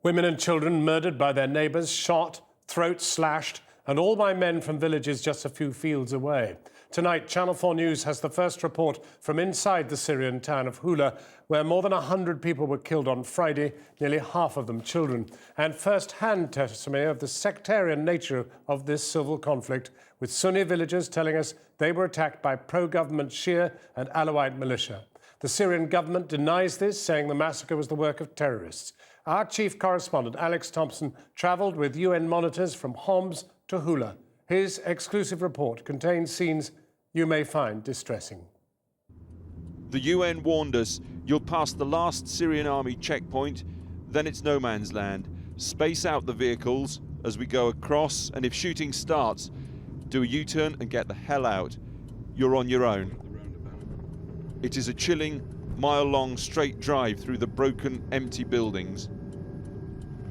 Women and children murdered by their neighbours, shot, throats slashed, and all by men from villages just a few fields away. Tonight, Channel 4 News has the first report from inside the Syrian town of Houla, where more than 100 people were killed on Friday, nearly half of them children, and first-hand testimony of the sectarian nature of this civil conflict, with Sunni villagers telling us they were attacked by pro-government Shia and Alawite militia. The Syrian government denies this, saying the massacre was the work of terrorists. Our chief correspondent, Alex Thomson, travelled with UN monitors from Homs to Houla. His exclusive report contains scenes you may find distressing. The UN warned us, you'll pass the last Syrian army checkpoint, then it's no man's land. Space out the vehicles as we go across, and if shooting starts, do a U-turn and get the hell out. You're on your own. It is a chilling, mile-long straight drive through the broken, empty buildings.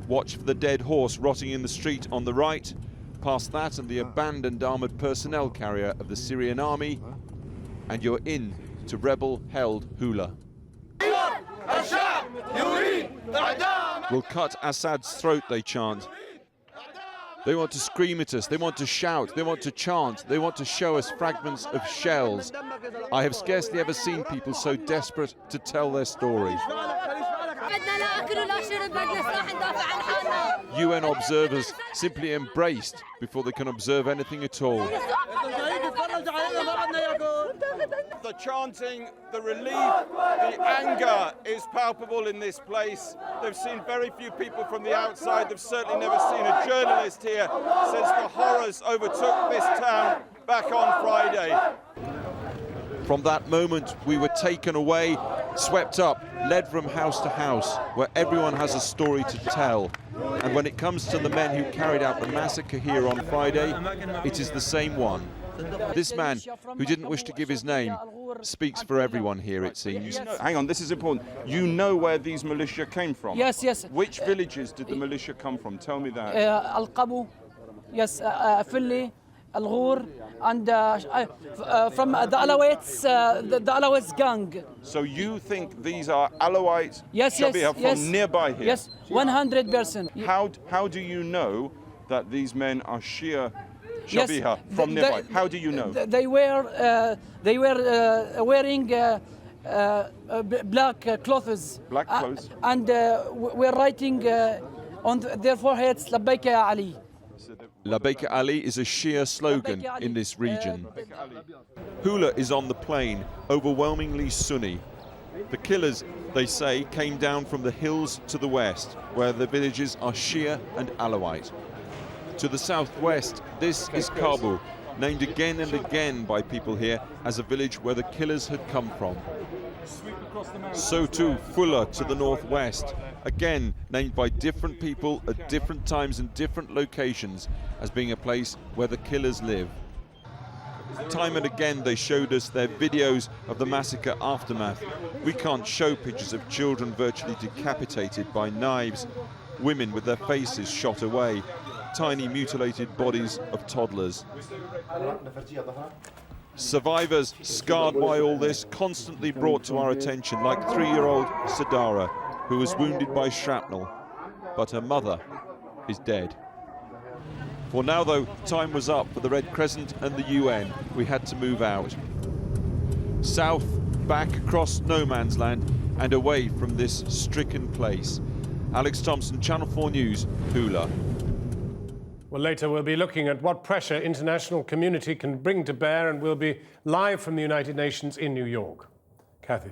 Watch for the dead horse rotting in the street on the right, past that and the abandoned armoured personnel carrier of the Syrian army, and you're in to rebel-held Houla. We'll cut Assad's throat, they chant. They want to scream at us, they want to shout, they want to chant, they want to show us fragments of shells. I have scarcely ever seen people so desperate to tell their story. UN observers simply embraced before they can observe anything at all. The chanting, the relief, the anger is palpable in this place. They've seen very few people from the outside. They've certainly never seen a journalist here since the horrors overtook this town back on Friday. From that moment, we were taken away, swept up, led from house to house, where everyone has a story to tell. And when it comes to the men who carried out the massacre here on Friday, it is the same one. This man, who didn't wish to give his name, speaks for everyone here, it seems. Hang on, this is important. You know where these militia came from? Yes, yes. Which villages did the militia come from? Tell me that. Al-Qabu, yes, Filli, Al-Ghur, and from the Alawites, the Alawites gang. So you think these are Alawite Shabia from nearby here? Yes, 100%. How do you know that these men are Shia Shabia from nearby? How do you know? They were wearing black clothes. Black clothes. And we're writing on their foreheads, Labbaika ya Ali. Labbaika Ali is a Shia slogan in this region. Houla is on the plain, overwhelmingly Sunni. The killers, they say, came down from the hills to the west, where the villages are Shia and Alawite. To the southwest, this is Kabul, named again and again by people here as a village where the killers had come from. So too Houla to the northwest, again named by different people at different times and different locations as being a place where the killers live. Time and again they showed us their videos of the massacre aftermath. We can't show pictures of children virtually decapitated by knives, women with their faces shot away, tiny mutilated bodies of toddlers. Survivors scarred by all this constantly brought to our attention, like 3-year-old Sadara, who was wounded by shrapnel, but her mother is dead. For now, though, time was up for the Red Crescent and the UN. We had to move out. South, back across no man's land, and away from this stricken place. Alex Thomson, Channel 4 News, Houla. Well, later we'll be looking at what pressure international community can bring to bear, and we'll be live from the United Nations in New York. Kathy.